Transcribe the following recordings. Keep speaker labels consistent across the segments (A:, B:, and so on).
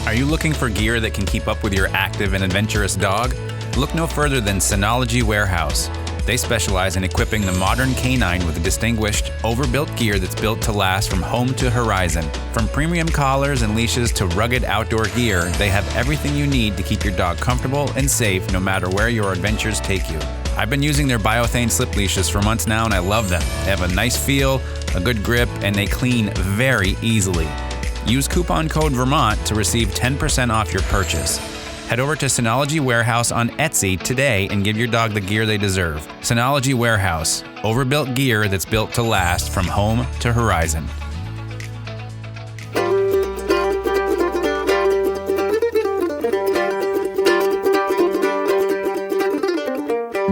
A: Are you looking for gear that can keep up with your active and adventurous dog? Look no further than Synology Warehouse. They specialize in equipping the modern canine with distinguished, overbuilt gear that's built to last from home to horizon. From premium collars and leashes to rugged outdoor gear, they have everything you need to keep your dog comfortable and safe no matter where your adventures take you. I've been using their Biothane slip leashes for months now and I love them. They have a nice feel, a good grip, and they clean very easily. Use coupon code Vermont to receive 10% off your purchase. Head over to Synology Warehouse on Etsy today and give your dog the gear they deserve. Synology Warehouse, overbuilt gear that's built to last from home to horizon.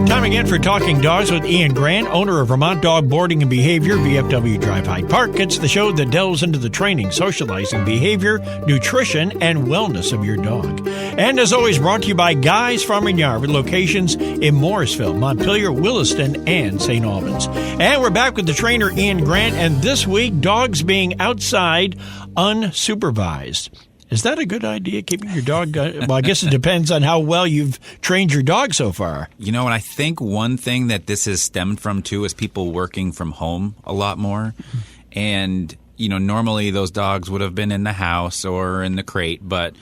B: Time again for Talking Dogs with Ian Grant, owner of Vermont Dog Boarding and Behavior, VFW Drive Hyde Park. It's the show that delves into the training, socializing, behavior, nutrition, and wellness of your dog. And as always, brought to you by Guy's Farm and Yard with locations in Morrisville, Montpelier, Williston, and St. Albans. And we're back with the trainer, Ian Grant, and this week, dogs being outside unsupervised. Is that a good idea, keeping your dog? Well, I guess it depends on how well you've trained your dog so far.
A: You know, and I think one thing that this has stemmed from, too, is people working from home a lot more. And, you know, normally those dogs would have been in the house or in the crate, but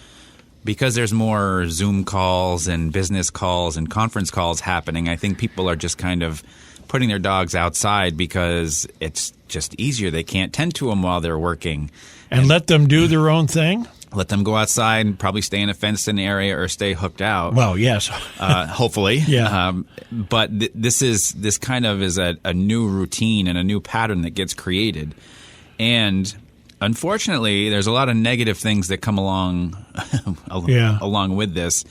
A: because there's more Zoom calls and business calls and conference calls happening, I think people are just kind of putting their dogs outside because it's just easier. They can't tend to them while they're working.
B: And let them do their own thing?
A: Let them go outside and probably stay in a fenced-in area or stay hooked out.
B: Well, yes.
A: Hopefully.
B: Yeah.
A: But this kind of is a new routine and a new pattern that gets created. And unfortunately, there's a lot of negative things that come along along with this.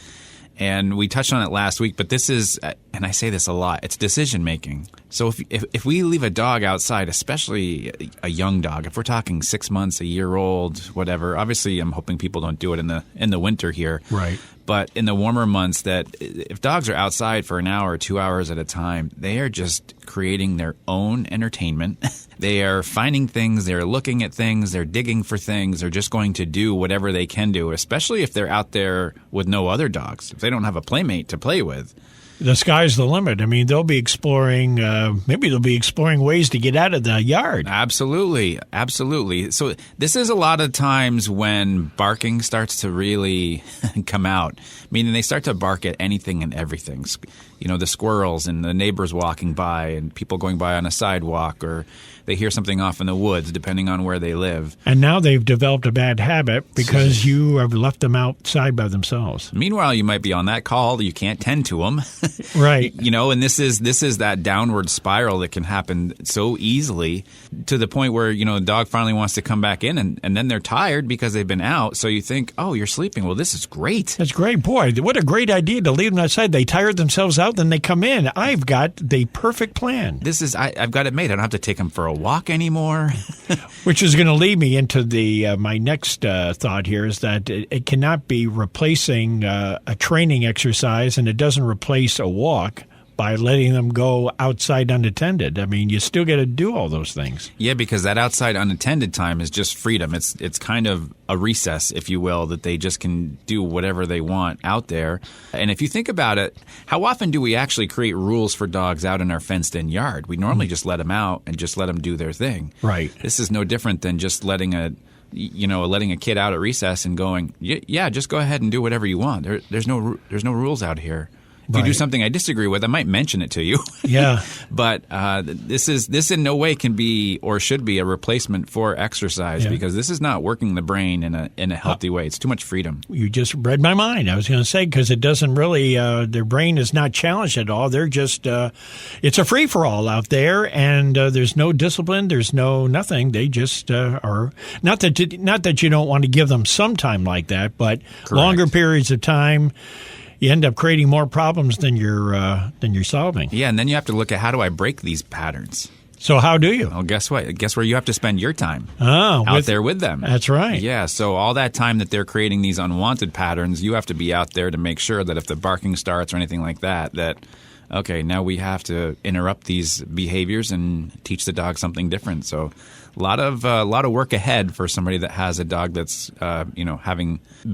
A: And we touched on it last week, but this is, and I say this a lot, it's decision making. So if we leave a dog outside, especially a young dog, if we're talking 6 months, a year old, whatever, obviously I'm hoping people don't do it in the winter here.
B: Right.
A: But in the warmer months, that if dogs are outside for an hour or 2 hours at a time, they are just creating their own entertainment. They are finding things, they're looking at things, they're digging for things, they're just going to do whatever they can do, especially if they're out there with no other dogs, if they don't have a playmate to play with.
B: The sky's the limit. I mean, they'll be exploring, maybe they'll be exploring ways to get out of the yard.
A: Absolutely. Absolutely. So this is a lot of times when barking starts to really come out, meaning they start to bark at anything and everything. You know, the squirrels and the neighbors walking by and people going by on a sidewalk, or they hear something off in the woods, depending on where they live.
B: And now they've developed a bad habit because you have left them outside by themselves.
A: Meanwhile, you might be on that call. You can't tend to them.
B: Right.
A: You know, and this is that downward spiral that can happen so easily to the point where, you know, the dog finally wants to come back in and then they're tired because they've been out. So you think, oh, you're sleeping. Well, this is great.
B: That's great. Boy, what a great idea to leave them outside. They tire themselves out, then they come in. I've got the perfect plan.
A: I've got it made. I don't have to take them for a walk anymore.
B: Which is going to lead me into the my next thought here is that it cannot be replacing a training exercise, and it doesn't replace a walk by letting them go outside unattended. I mean, you still got to do all those things.
A: Yeah, because that outside unattended time is just freedom. It's kind of a recess, if you will, that they just can do whatever they want out there. And if you think about it, how often do we actually create rules for dogs out in our fenced-in yard? We normally just let them out and just let them do their thing.
B: Right.
A: This is no different than just letting a kid out at recess and going, yeah, just go ahead and do whatever you want. There's no rules out here. If you do something I disagree with, I might mention it to you.
B: Yeah.
A: But this in no way can be or should be a replacement for exercise because this is not working the brain in a healthy way. It's too much freedom.
B: You just read my mind. I was going to say, because it doesn't really their brain is not challenged at all. They're just it's a free-for-all out there, and there's no discipline. There's no nothing. They just are not that you don't want to give them some time like that, but
A: Correct.
B: Longer periods of time. You end up creating more problems than you're solving.
A: Yeah, and then you have to look at how do I break these patterns.
B: So how do you?
A: Well, guess what? Guess where you have to spend your time?
B: Out
A: there with them.
B: That's right.
A: Yeah, so all that time that they're creating these unwanted patterns, you have to be out there to make sure that if the barking starts or anything like that, okay, now we have to interrupt these behaviors and teach the dog something different. So a lot of work ahead for somebody that has a dog that's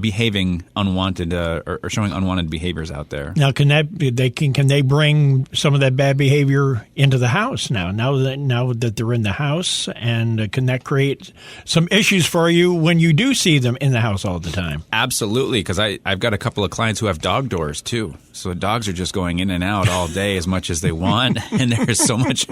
A: behaving unwanted or showing unwanted behaviors out there.
B: Now, can they bring some of that bad behavior into the house now that they're in the house, and can that create some issues for you when you do see them in the house all the time?
A: Absolutely, because I've got a couple of clients who have dog doors too. So the dogs are just going in and out all day as much as they want, and there's so much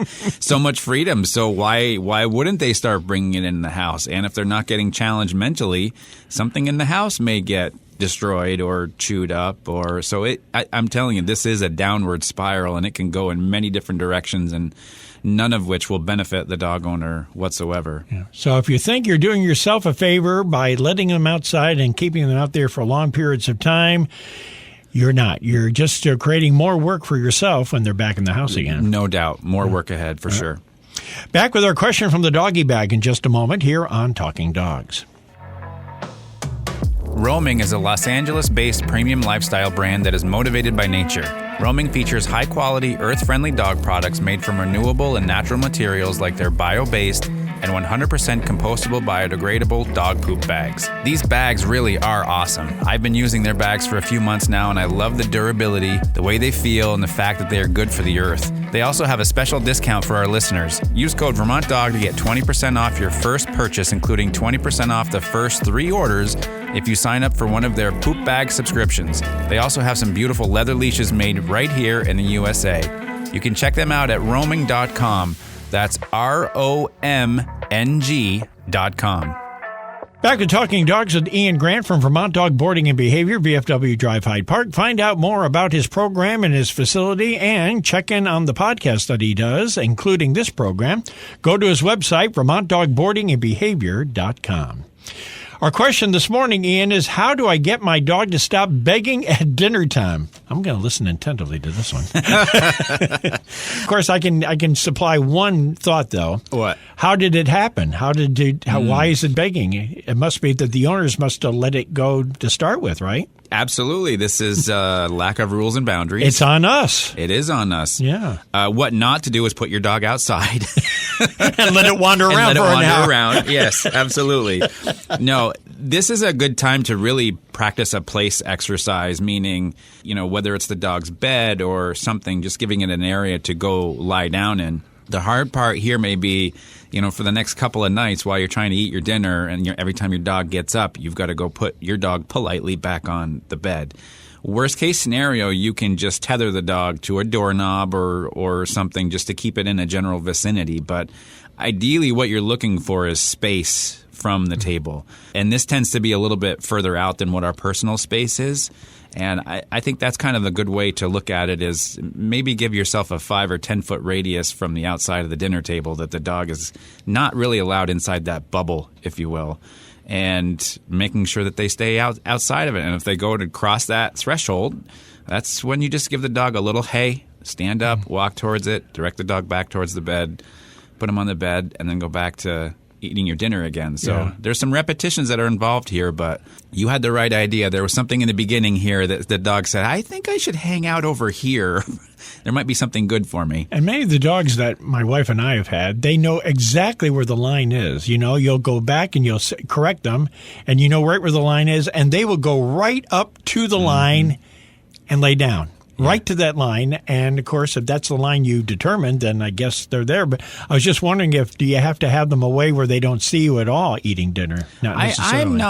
A: freedom. So why wouldn't they start bringing it in the house? And if they're not getting challenged mentally, something in the house may get destroyed or chewed up, I'm telling you, this is a downward spiral, and it can go in many different directions, and none of which will benefit the dog owner whatsoever.
B: Yeah. So if you think you're doing yourself a favor by letting them outside and keeping them out there for long periods of time, you're not. You're just creating more work for yourself when they're back in the house again.
A: No doubt. More work ahead for sure.
B: Back with our question from the doggy bag in just a moment here on Talking Dogs.
A: Roaming is a Los Angeles-based premium lifestyle brand that is motivated by nature. Roaming features high-quality, earth-friendly dog products made from renewable and natural materials like their bio-based and 100% compostable biodegradable dog poop bags. These bags really are awesome. I've been using their bags for a few months now, and I love the durability, the way they feel, and the fact that they are good for the earth. They also have a special discount for our listeners. Use code VermontDog to get 20% off your first purchase, including 20% off the first 3 orders if you sign up for one of their poop bag subscriptions. They also have some beautiful leather leashes made right here in the USA. You can check them out at roaming.com. That's ROMNG.com.
B: Back to Talking Dogs with Ian Grant from Vermont Dog Boarding and Behavior, VFW Drive Hyde Park. Find out more about his program and his facility, and check in on the podcast that he does, including this program. Go to his website, VermontDogBoardingAndBehavior.com. Our question this morning, Ian, is how do I get my dog to stop begging at dinner time? I'm going to listen attentively to this one. Of course, I can supply one thought, though.
A: What?
B: How did it happen? Why is it begging? It must be that the owners must have let it go to start with, right?
A: Absolutely. This is lack of rules and boundaries.
B: It's on us.
A: It is on us.
B: Yeah.
A: What not to do is put your dog outside.
B: And let it wander around for an hour.
A: Yes, absolutely. No, this is a good time to really practice a place exercise, meaning, whether it's the dog's bed or something, just giving it an area to go lie down in. The hard part here may be, for the next couple of nights while you're trying to eat your dinner, and every time your dog gets up, you've got to go put your dog politely back on the bed. Worst case scenario, you can just tether the dog to a doorknob or something just to keep it in a general vicinity. But ideally, what you're looking for is space from the table. And this tends to be a little bit further out than what our personal space is. And I think that's kind of a good way to look at it, is maybe give yourself a 5 or 10 foot radius from the outside of the dinner table that the dog is not really allowed inside that bubble, if you will, and making sure that they stay outside of it. And if they go to cross that threshold, that's when you just give the dog a little hey, stand up, walk towards it, direct the dog back towards the bed, put him on the bed, and then go back to eating your dinner again. So There's some repetitions that are involved here, but you had the right idea. There was something in the beginning here that the dog said, I think I should hang out over here. There might be something good for me.
B: And many of the dogs that my wife and I have had, they know exactly where the line is. You'll go back and you'll correct them, and you know right where the line is, and they will go right up to the line and lay down. Right to that line, and of course, if that's the line you determined, then I guess they're there. But I was just wondering, do you have to have them away where they don't see you at all eating dinner? Not necessarily.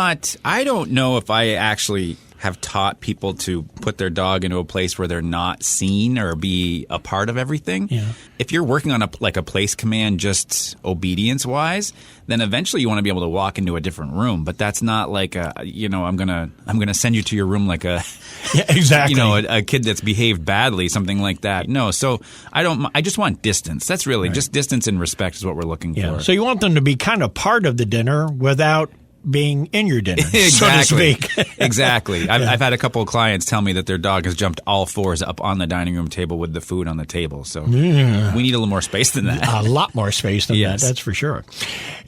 A: I don't know if I actually have taught people to put their dog into a place where they're not seen or be a part of everything. Yeah. If you're working on a place command just obedience-wise, then eventually you want to be able to walk into a different room. But that's not like I'm gonna send you to your room like a
B: exactly
A: a kid that's behaved badly, something like that. No, so I just want distance. That's really just distance and respect is what we're looking for.
B: So you want them to be kind of part of the dinner without being in your dinner, so to speak.
A: Exactly. I've had a couple of clients tell me that their dog has jumped all fours up on the dining room table with the food on the table. So we need a little more space than that.
B: A lot more space than that, that's for sure.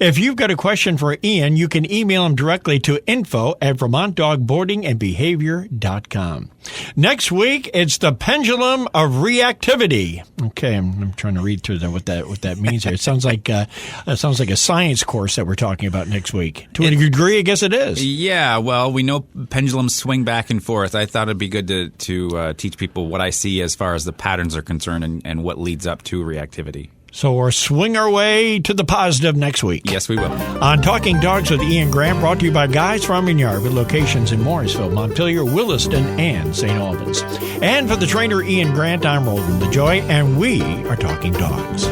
B: If you've got a question for Ian, you can email him directly to info@VermontDogBoardingAndBehavior.com. Next week, it's the pendulum of reactivity. Okay, I'm trying to read through what that means here. It sounds like a science course that we're talking about next week. To a degree, I guess it is.
A: Yeah, well, we know pendulums swing back and forth. I thought it'd be good to teach people what I see as far as the patterns are concerned and what leads up to reactivity.
B: So we'll swing our way to the positive next week.
A: Yes, we will.
B: On Talking Dogs with Ian Grant, brought to you by Guys Farm and Yard, with locations in Morrisville, Montpelier, Williston, and St. Albans. And for the trainer Ian Grant, I'm Roland LaJoy, and we are Talking Dogs.